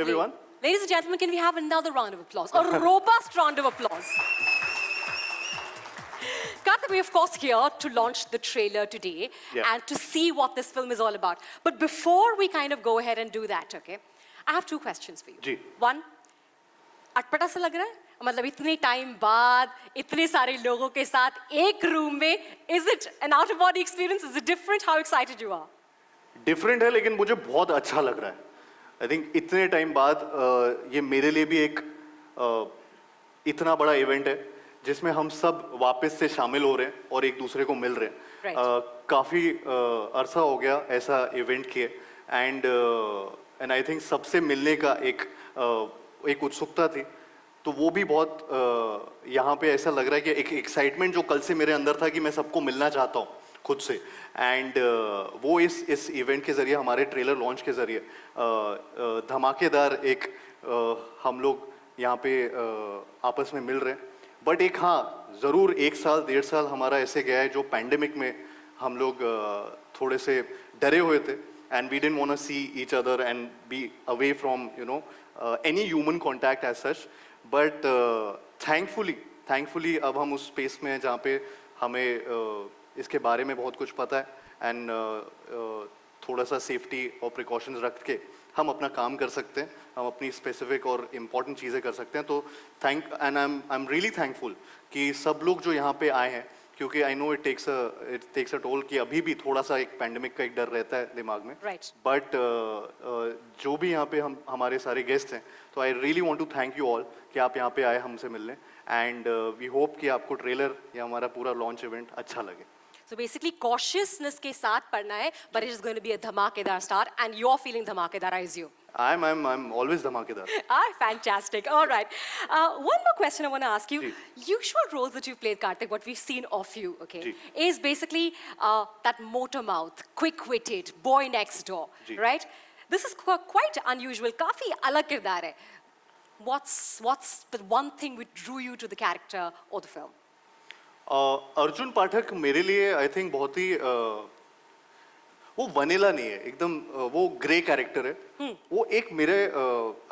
everyone. Ladies and gentlemen, can we have another round of applause? A robust round of applause. Karthik, we're of course here to launch the trailer today and to see what this film is all about. But before we kind of go ahead and do that, okay, I have two questions for you. Ji. One, अटपटा सा लग रहा है? मतलब इतने time बाद इतने सारे लोगों के साथ एक रूम में, is it an out of body experience? Is it different? How excited you are? Different है लेकिन मुझे बहुत अच्छा लग रहा है. I think इतने टाइम बाद ये मेरे लिए भी एक इतना बड़ा इवेंट है जिसमें हम सब वापस से शामिल हो रहे हैं और एक दूसरे को मिल रहे हैं. काफ़ी अरसा हो गया ऐसा इवेंट किए एंड आई थिंक सबसे मिलने का एक उत्सुकता थी. तो वो भी बहुत यहाँ पे ऐसा लग रहा है कि एक एक्साइटमेंट जो कल से मेरे अंदर था कि मैं सबको मिलना चाहता हूँ खुद से. एंड वो इस इवेंट के ज़रिए, हमारे ट्रेलर लॉन्च के ज़रिए धमाकेदार एक हम लोग यहाँ पे आपस में मिल रहे हैं. बट एक हाँ ज़रूर 1 साल 1.5 साल हमारा ऐसे गया है जो पैंडेमिक में हम लोग थोड़े से डरे हुए थे and we didn't want to see each other and be away from any human contact as such. But thankfully अब हम उस स्पेस में हैं जहाँ पे हमें इसके बारे में बहुत कुछ पता है एंड थोड़ा सा सेफ्टी और प्रिकॉशंस रख के हम अपना काम कर सकते हैं, हम अपनी स्पेसिफिक और इम्पॉर्टेंट चीज़ें कर सकते हैं. तो आई एम रियली थैंकफुल कि सब लोग जो यहाँ पे आए हैं, क्योंकि I know it takes a toll कि अभी भी थोड़ा सा एक पैंडेमिक का एक डर रहता है दिमाग में. बट जो भी यहाँ पे हमारे सारे गेस्ट हैं, तो I really want to thank you all कि आप यहाँ पे आए हमसे मिलने एंड वी होप कि आपको ट्रेलर या हमारा पूरा लॉन्च इवेंट अच्छा लगे. So basically cautiousness के साथ पढ़ना है, but it is going to be a धमाकेदार start and you're feeling धमाकेदार, I assume. I'm always धमाकेदार. Fantastic. All right. One more question I want to ask you. Usual roles that you've played, Karthik, what we've seen of you, okay, is basically that motor mouth, quick-witted, boy next door, right? This is quite unusual. काफी अलग किरदार है. What's the one thing which drew you to the character or the film? Arjun पाठक मेरे लिए I think बहुत ही वो vanilla नहीं है, एकदम वो ग्रे कैरेक्टर है. वो एक मेरे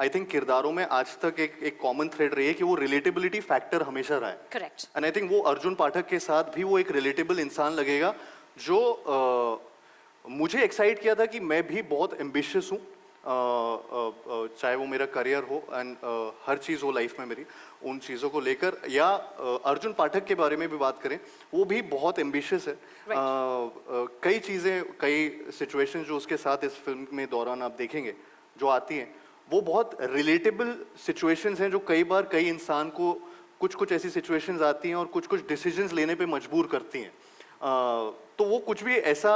आई थिंक किरदारों में आज तक एक कॉमन थ्रेड रही है कि वो रिलेटेबिलिटी फैक्टर हमेशा रहा है. करेक्ट. एंड आई थिंक वो अर्जुन पाठक के साथ भी वो एक रिलेटेबल इंसान लगेगा जो मुझे एक्साइट किया था कि मैं भी बहुत एम्बिशियस हूँ, चाहे वो मेरा करियर हो एंड हर चीज़ हो लाइफ में मेरी, उन चीज़ों को लेकर. या अर्जुन पाठक के बारे में भी बात करें, वो भी बहुत एम्बिशियस है. कई चीज़ें, कई सिचुएशंस जो उसके साथ इस फिल्म में दौरान आप देखेंगे जो आती हैं, वो बहुत रिलेटेबल सिचुएशंस हैं जो कई बार कई इंसान को कुछ ऐसी सिचुएशंस आती हैं और कुछ डिसीजंस लेने पे मजबूर करती हैं. तो वो कुछ भी ऐसा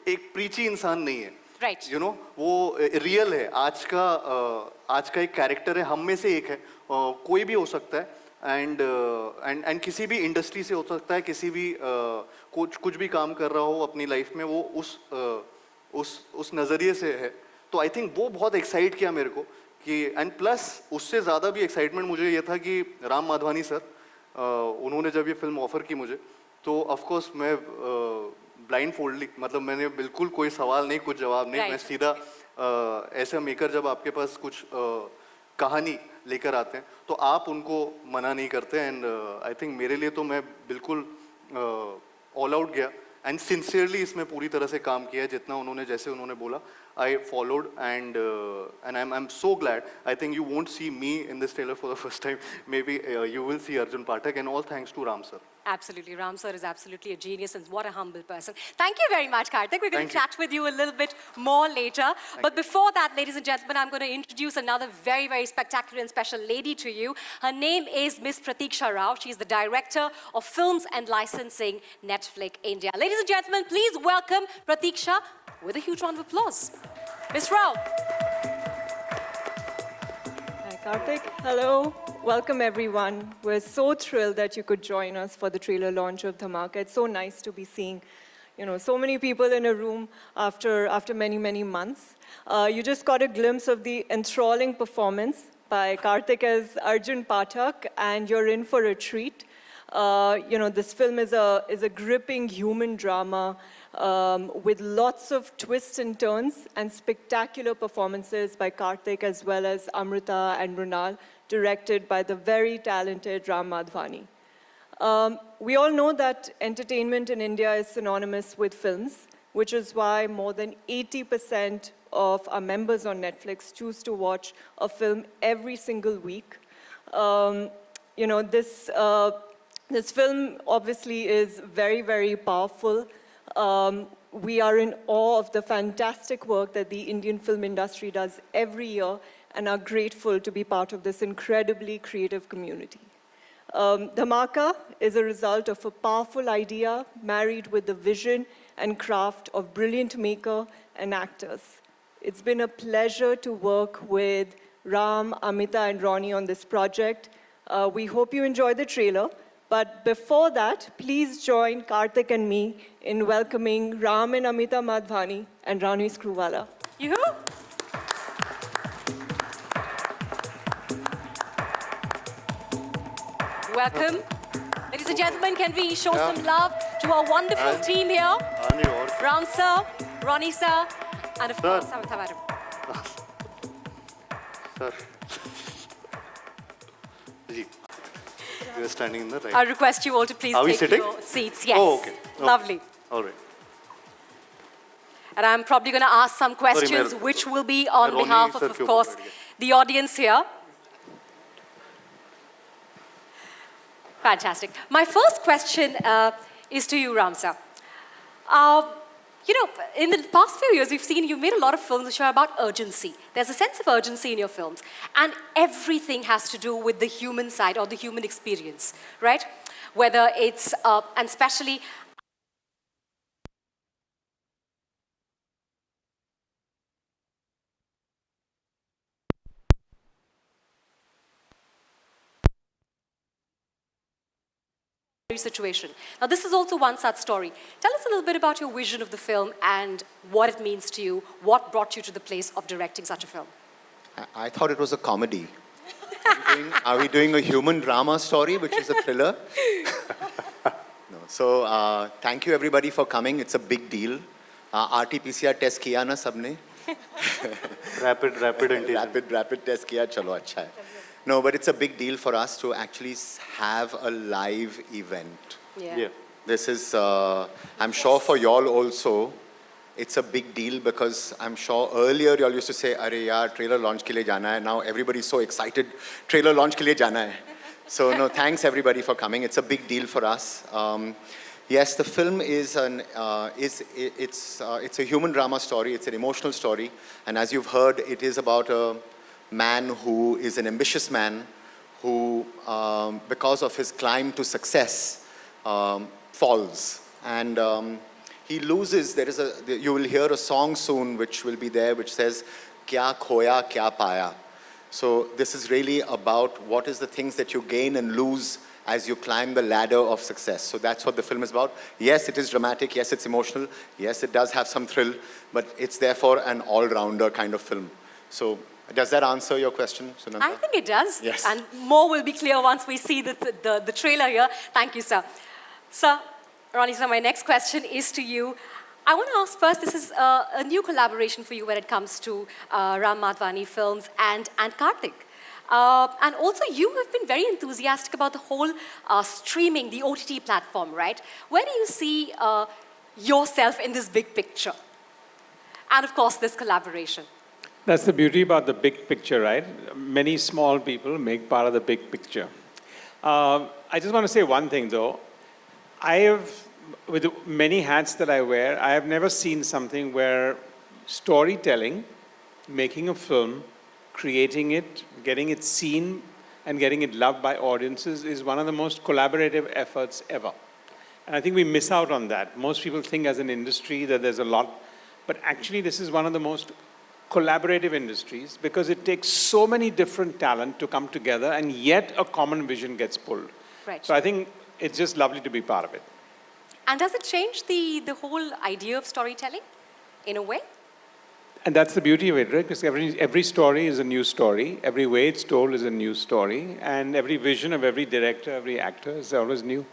एक प्रीची इंसान नहीं है. राइट. यू नो, वो रियल है. आज का एक कैरेक्टर है, हम में से एक है. कोई भी हो सकता है एंड किसी भी इंडस्ट्री से हो सकता है, किसी भी कुछ भी काम कर रहा हो अपनी लाइफ में, वो उस नज़रिए से है. तो आई थिंक वो बहुत एक्साइट किया मेरे को कि एंड प्लस उससे ज़्यादा भी एक्साइटमेंट मुझे ये था कि राम माधवानी सर, उन्होंने जब ये फिल्म ऑफ़र की मुझे, तो ऑफकोर्स मैं ब्लाइंड फोल्डली, मतलब मैंने बिल्कुल कोई सवाल नहीं, कुछ जवाब नहीं, मैं सीधा ऐसा मेकर जब आपके पास कुछ कहानी लेकर आते हैं तो आप उनको मना नहीं करते. एंड आई थिंक मेरे लिए तो मैं बिल्कुल ऑल आउट गया एंड सिंसियरली इसमें पूरी तरह से काम किया. जितना उन्होंने, जैसे उन्होंने बोला, I followed and I'm so glad. I think you won't see me in this trailer for the first time. Maybe you will see Arjun Pathak, and all thanks to Ram sir. Absolutely. Ram sir is absolutely a genius and what a humble person. Thank you very much, Karthik. We're going to chat with you a little bit more later. But before that, ladies and gentlemen, I'm going to introduce another very, very spectacular and special lady to you. Her name is Miss Pratiksha Rao. She's the Director of Films and Licensing, Netflix India. Ladies and gentlemen, please welcome Pratiksha with a huge round of applause. Miss Rao. Hi, Karthik. Hello. Welcome, everyone. We're so thrilled that you could join us for the trailer launch of Dhamaka. It's so nice to be seeing, so many people in a room after many, many months. You just got a glimpse of the enthralling performance by Karthik as Arjun Pathak, and you're in for a treat. This film is a gripping human drama with lots of twists and turns and spectacular performances by Karthik as well as Amrita and Runal, directed by the very talented Ram Madhvani. We all know that entertainment in India is synonymous with films, which is why more than 80% of our members on Netflix choose to watch a film every single week. This film obviously is very, very powerful. We are in awe of the fantastic work that the Indian film industry does every year and are grateful to be part of this incredibly creative community. Dhamaka is a result of a powerful idea married with the vision and craft of brilliant maker and actors. It's been a pleasure to work with Ram, Amita, and Ronnie on this project. We hope you enjoy the trailer. But before that, please join Karthik and me in welcoming Ram and Amita Madhvani and Rani Screwvala. Yoo-hoo! Welcome. Ladies and gentlemen, can we show some love to our wonderful team here? Ram sir, Ronnie sir, and of course, Amita madam. Sir. Ji. You are standing in the right. I request you all to please Are we take sitting? your seats. Yes. Oh, okay. Lovely. All right. And I'm probably going to ask some questions Sorry, which will be on Ronnie behalf sir of के course, ऊपर बैठ the audience here. Fantastic. My first question is to you, Ram sir. In the past few years, we've seen you've made a lot of films which are about urgency. There's a sense of urgency in your films. And everything has to do with the human side or the human experience, right? Whether it's, and especially, situation. Now, this is also one such story. Tell us a little bit about your vision of the film and what it means to you. What brought you to the place of directing such a film? I thought it was a comedy. Are we doing a human drama story, which is a thriller? No. So, thank you everybody for coming. It's a big deal. RT-PCR test kiya na sabne? Rapid antigen. Rapid test kiya, chalo, acha hai. No, but it's a big deal for us to actually have a live event. Yeah. This is, I'm sure for y'all also, it's a big deal because I'm sure earlier y'all used to say, "Arey yaar, trailer launch ke liye jana hai." Now everybody's so excited, trailer launch ke liye jana hai. So no, thanks everybody for coming. It's a big deal for us. Yes, the film is it's a human drama story. It's an emotional story, and as you've heard, it is about a man who is an ambitious man who, because of his climb to success, falls. And he loses. You will hear a song soon which will be there which says, "Kya khoya, kya paya." So this is really about what is the things that you gain and lose as you climb the ladder of success. So that's what the film is about. Yes, it is dramatic. Yes, it's emotional. Yes, it does have some thrill. But it's therefore an all-rounder kind of film. So does that answer your question, Sunanda? I think it does. Yes. And more will be clear once we see the trailer here. Thank you, sir. Sir, Ronnie, sir, my next question is to you. I want to ask first, this is a new collaboration for you when it comes to Ram Madhvani films and Karthik. And also, you have been very enthusiastic about the whole streaming, the OTT platform, right? Where do you see yourself in this big picture? And of course, this collaboration. That's the beauty about the big picture, right? Many small people make part of the big picture. I just want to say one thing, though. With the many hats that I wear, I have never seen something where storytelling, making a film, creating it, getting it seen, and getting it loved by audiences is one of the most collaborative efforts ever. And I think we miss out on that. Most people think as an industry that there's a lot, but actually this is one of the most collaborative industries because it takes so many different talent to come together and yet a common vision gets pulled. Right. So I think it's just lovely to be part of it. And does it change the whole idea of storytelling in a way? And that's the beauty of it, right? Because every story is a new story. Every way it's told is a new story. And every vision of every director, every actor is always new.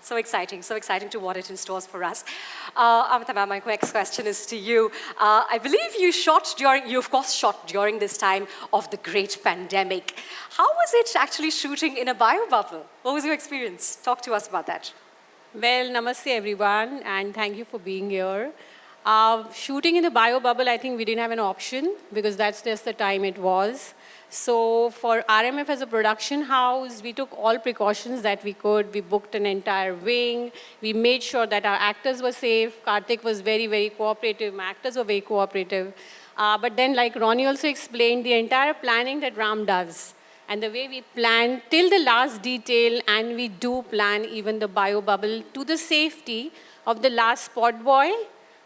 So exciting to what it in stores for us. Amitabh ma'am, my next question is to you. I believe you of course shot during this time of the great pandemic. How was it actually shooting in a bio bubble? What was your experience? Talk to us about that. Well, namaste everyone, and thank you for being here. Shooting in the bio bubble, I think we didn't have an option because that's just the time it was. So for RMF as a production house, we took all precautions that we could. We booked an entire wing. We made sure that our actors were safe. Karthik was very, very cooperative. My actors were very cooperative. But then, like Ronnie also explained, the entire planning that Ram does, and the way we plan till the last detail, and we do plan even the bio bubble to the safety of the last spot boy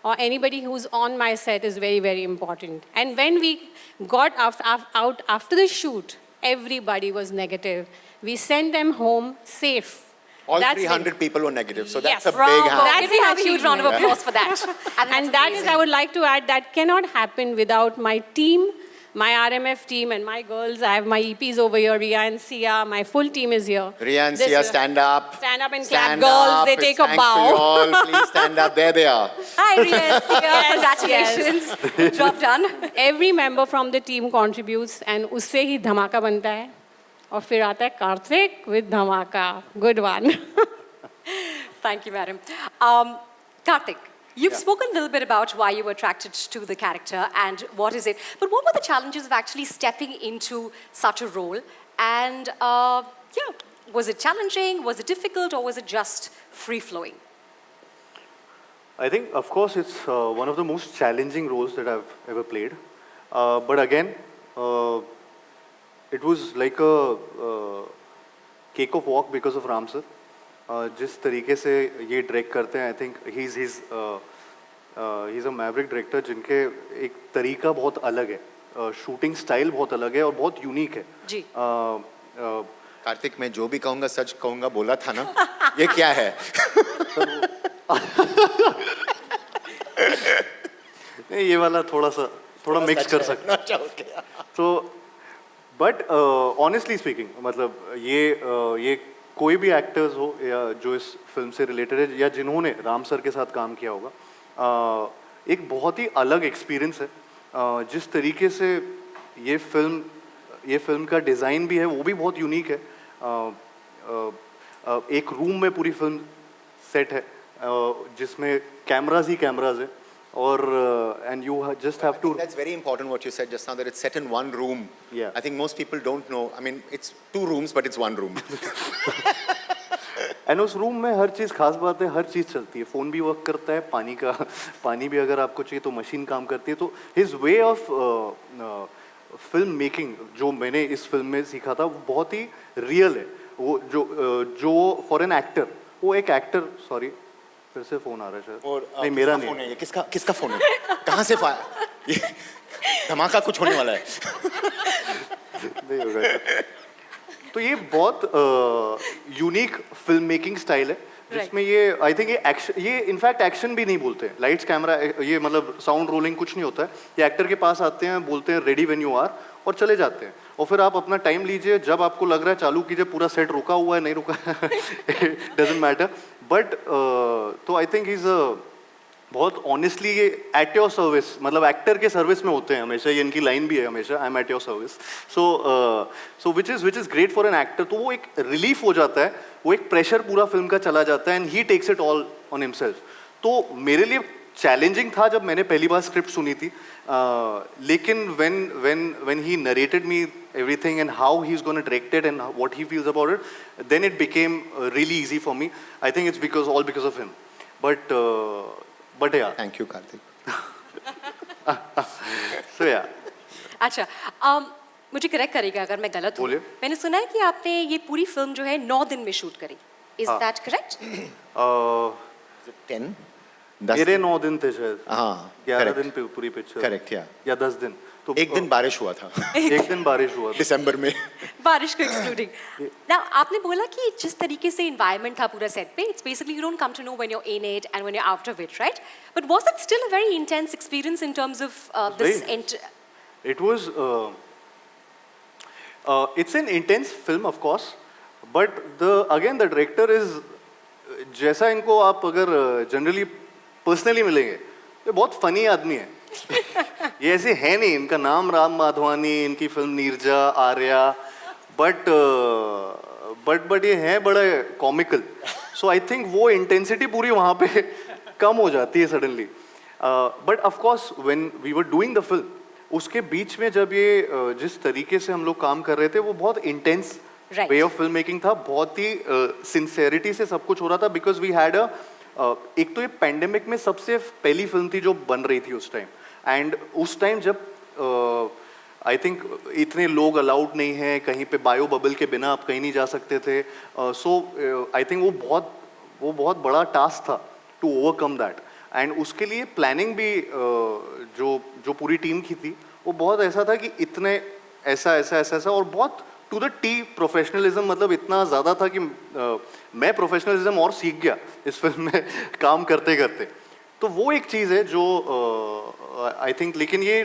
or anybody who's on my set is very, very important. And when we got out after the shoot, everybody was negative. We sent them home safe. All That's 300 people were negative, so Yes. that's a big Bravo. hand. Give me a huge round of achievement. applause for that. And that is, I would like to add, that cannot happen without my team, my RMF team, and my girls. I have my EPs over here, Ria and Sia. My full team is here. Riya and This Sia, is- stand up. Stand up and Stand clap. Girls, up. they It's take a thanks to bow. you all. Please stand up. There they are. Hi, Riya, Sia, Yes, congratulations. Job done. Every member from the team contributes, and उससे ही धमाका बनता है. और फिर आता है Kartik with धमाका. Good one. Thank you, madam. Karthik, you've spoken a little bit about why you were attracted to the character and what is it. But what were the challenges of actually stepping into such a role? And was it challenging? Was it difficult? Or was it just free-flowing? I think, of course, it's one of the most challenging roles that I've ever played. But again, it was like a cake of walk because of Ram sir. जिस तरीके से ये direct करते हैं, I think he is a Maverick director जिनके एक तरीका बहुत अलग है, शूटिंग स्टाइल बहुत अलग है और बहुत यूनिक है. जी. कार्तिक, मैं जो भी कहूँगा सच कहूँगा बोला था ना. ये क्या है? नहीं, ये वाला थोड़ा मिक्स कर सकते हैं. तो बट ऑनेस्टली स्पीकिंग, मतलब ये कोई भी एक्टर्स हो या जो इस फिल्म से रिलेटेड है या जिन्होंने राम सर के साथ काम किया होगा, एक बहुत ही अलग एक्सपीरियंस है. जिस तरीके से ये फिल्म का डिज़ाइन भी है वो भी बहुत यूनिक है. एक रूम में पूरी फिल्म सेट है जिसमें कैमराज ही कैमराज है और and you just have to. That's very important what you said just now, that it's set in one room. Yeah. I think most people don't know. I mean, it's 2 rooms, but it's 1 room. And उस room में हर चीज़ खास बात है, हर चीज़ चलती है. Phone भी work करता है, पानी भी अगर आपको चाहिए तो मशीन काम करती है. तो his way of film making जो मैंने इस फिल्म में सीखा था वो बहुत ही रियल है. वो जो फॉर एन एक्टर, वो एक एक्टर. सॉरी, फिर से फोन आ रहा है शायद. और नहीं, मेरा नहीं फोन है. ये किसका फोन है? कहाँ से ये धमाका कुछ होने वाला है. नहीं होगा. तो ये बहुत यूनिक फिल्म मेकिंग स्टाइल है जिसमें ये आई थिंक ये इनफैक्ट एक्शन भी नहीं बोलते हैं. लाइट्स कैमरा, ये मतलब साउंड रोलिंग कुछ नहीं होता है. ये एक्टर के पास आते हैं, बोलते हैं रेडी व्हेन यू आर और चले जाते हैं. और फिर आप अपना टाइम लीजिए, जब आपको लग रहा है चालू कीजिए. पूरा सेट रुका हुआ है, नहीं रुका डजंट मैटर. बट तो आई थिंक इज बहुत ऑनेस्टली ये एट योर सर्विस, मतलब एक्टर के सर्विस में होते हैं हमेशा. ये इनकी लाइन भी है हमेशा, I am at your service. So which is great for an actor. तो वो एक रिलीफ हो जाता है, वो एक प्रेशर पूरा फिल्म का चला जाता है and he takes it all on himself. तो मेरे लिए चैलेंजिंग था जब मैंने पहली बार स्क्रिप्ट सुनी थी. लेकिन when he narrated me everything and how he's going to direct it and what he feels about it, then it became really easy for me. I think it's all because of him. But yeah. Thank you, Karthik. So yeah. अच्छा, मुझे correct करेगा अगर मैं गलत हूँ. बोलिए. मैंने सुना है कि आपने ये पूरी फिल्म जो है 9 दिन में शूट करी. Is that correct? 10? मेरे 9 दिन थे शायद. हाँ, 11 correct. दिन पे पूरी पिक्चर. Correct, yeah. या 10 दिन. तो एक दिन बारिश हुआ था एक दिन बारिश हुआ था। दिसंबर में। बारिश को एक्सक्लूडिंग ना आपने बोला कि जिस तरीके से एनवायरनमेंट था पूरा सेट पे it's basically you don't come to know when you are in it and when you are out of it right but was it still a very intense experience in terms of this It was, it's an intense film, of course, but again the director is, जैसा इनको आप अगर generally personally मिलेंगे, ये बहुत funny आदमी है। ये ऐसे है नहीं, इनका नाम राम माधवानी, इनकी फिल्म नीरजा, आर्या, बट ये है बड़ा कॉमिकल। सो आई थिंक वो इंटेंसिटी पूरी वहाँ पे कम हो जाती है suddenly. But of course when we were doing the film, उसके बीच में जब ये जिस तरीके से हम लोग काम कर रहे थे वो बहुत intense Right. Way of film making था, बहुत ही सिंसेरिटी से सब कुछ हो रहा था बिकॉज वी हैड एक तो ये पैंडेमिक में सबसे पहली फिल्म थी जो बन रही थी उस टाइम, एंड उस टाइम जब आई थिंक इतने लोग अलाउड नहीं हैं कहीं पे, बायो बबल के बिना आप कहीं नहीं जा सकते थे। सो आई थिंक वो बहुत बड़ा टास्क था टू ओवरकम दैट, एंड उसके लिए प्लानिंग भी जो पूरी टीम की थी वो बहुत ऐसा था कि इतने ऐसा और बहुत टू द टी प्रोफेशनलिज्म, मतलब इतना ज़्यादा था कि मैं प्रोफेशनलिज्म और सीख गया इस फिल्म में काम करते करते। तो वो एक चीज़ है जो आई थिंक, लेकिन ये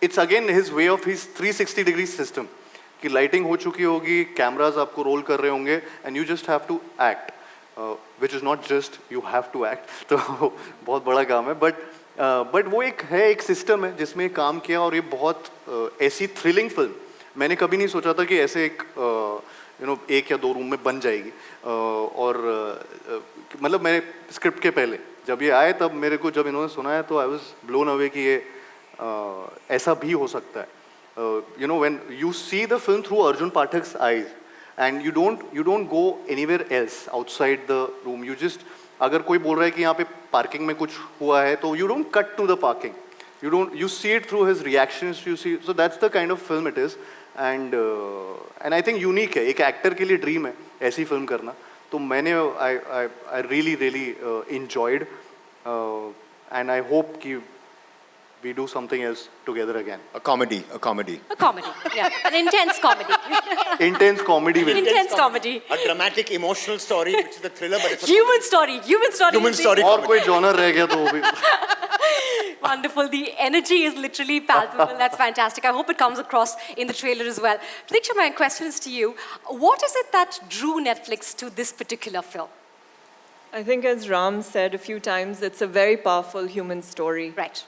it's again his way of his 360 degree system कि लाइटिंग हो चुकी होगी, कैमराज आपको रोल कर रहे होंगे and you just have to act, which is not just you have to act. तो बहुत बड़ा काम है, बट वो एक सिस्टम है जिसमें काम किया, और ये बहुत ऐसी थ्रिलिंग फिल्म मैंने कभी नहीं सोचा था कि ऐसे एक एक या दो रूम में बन जाएगी। और मतलब मैंने स्क्रिप्ट के पहले जब ये आए तब मेरे को जब इन्होंने सुनाया तो आई वाज ब्लोन अवे कि ये ऐसा भी हो सकता है। When you see the film through Arjun Pathak's eyes and you don't go anywhere else outside the room, you just, अगर कोई बोल रहा है कि यहाँ पे पार्किंग में कुछ हुआ है तो you don't cut to the parking, you see it through his reactions, you see, so that's the kind of film it is, and I think unique है, एक एक्टर के लिए ड्रीम है ऐसी फिल्म करना। तो मैंने I really enjoyed, and I hope कि we do something else together again. A comedy. a comedy yeah an intense comedy Intense comedy with intense comedy A dramatic, emotional story, which is the thriller, but it's a human story human story. और कोई genre रह गया तो वो भी। Wonderful. The energy is literally palpable. That's fantastic. I hope it comes across in the trailer as well. Pratiksha, my question is to you. What is it that drew Netflix to this particular film? I think, as Ram said a few times, it's a very powerful human story. Right.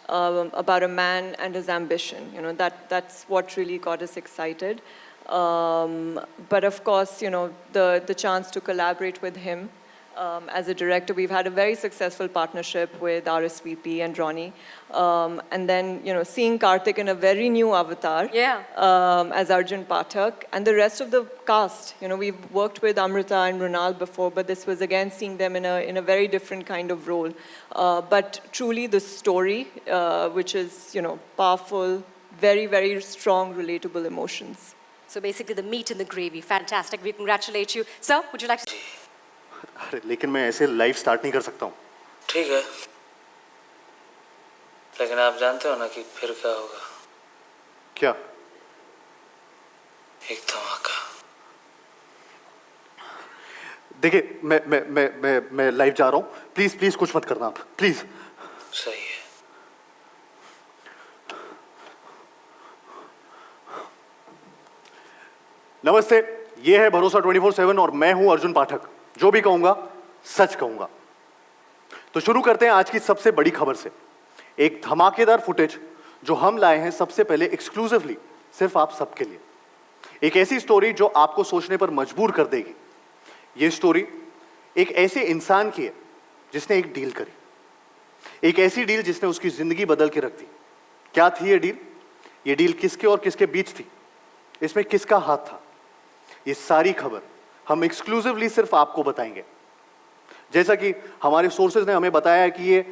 About a man and his ambition. That's what really got us excited. But of course, the chance to collaborate with him as a director, we've had a very successful partnership with RSVP and Ronnie. And then, seeing Karthik in a very new avatar as Arjun Pathak, and the rest of the cast. We've worked with Amrita and Runal before, but this was again seeing them in a very different kind of role. But truly the story, which is, powerful, very, very strong, relatable emotions. So basically the meat and the gravy. Fantastic. We congratulate you. Sir, would you like to... अरे लेकिन मैं ऐसे live start नहीं कर सकता हूँ। ठीक है, लेकिन आप जानते हो ना कि फिर क्या होगा? क्या? एक धमाका। देखिए, मैं लाइव जा रहा हूँ। प्लीज कुछ मत करना आप, प्लीज। सही है। नमस्ते, ये है भरोसा 24/7 और मैं हूं अर्जुन पाठक। जो भी कहूंगा सच कहूंगा। तो शुरू करते हैं आज की सबसे बड़ी खबर से। एक धमाकेदार फुटेज जो हम लाए हैं सबसे पहले एक्सक्लूसिवली सिर्फ आप सबके लिए। एक ऐसी स्टोरी जो आपको सोचने पर मजबूर कर देगी। ये स्टोरी एक ऐसे इंसान की है जिसने एक डील करी, एक ऐसी डील जिसने उसकी जिंदगी बदल के रख दी। क्या थी ये डील? ये डील किसके और किसके बीच थी? इसमें किसका हाथ था? ये सारी खबर हम एक्सक्लूसिवली सिर्फ आपको बताएंगे। जैसा कि हमारे सोर्सेज ने हमें बताया है कि ये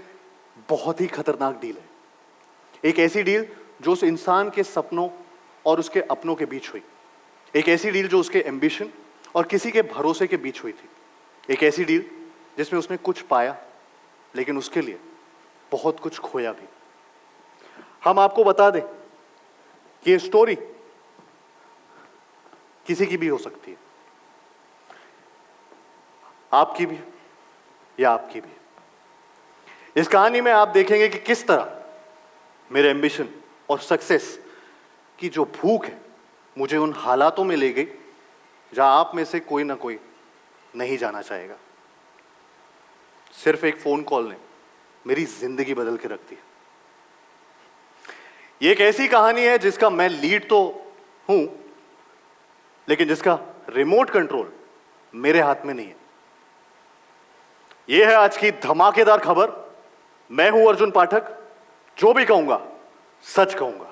बहुत ही खतरनाक डील है। एक ऐसी डील जो उस इंसान के सपनों और उसके अपनों के बीच हुई। एक ऐसी डील जो उसके एम्बिशन और किसी के भरोसे के बीच हुई थी। एक ऐसी डील जिसमें उसने कुछ पाया लेकिन उसके लिए बहुत कुछ खोया भी। हम आपको बता दें कि ये स्टोरी किसी की भी हो सकती है, आपकी भी या आपकी भी। इस कहानी में आप देखेंगे कि किस तरह मेरे एम्बिशन और सक्सेस की जो भूख है मुझे उन हालातों में ले गई जहां आप में से कोई ना कोई नहीं जाना चाहेगा। सिर्फ एक फोन कॉल ने मेरी जिंदगी बदल के रख दी। ये एक ऐसी कहानी है जिसका मैं लीड तो हूं, लेकिन जिसका रिमोट कंट्रोल मेरे हाथ में नहीं है। यह है आज की धमाकेदार खबर। मैं हूं अर्जुन पाठक, जो भी कहूंगा सच कहूंगा।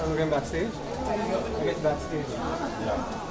We're going backstage. I get backstage. Yeah.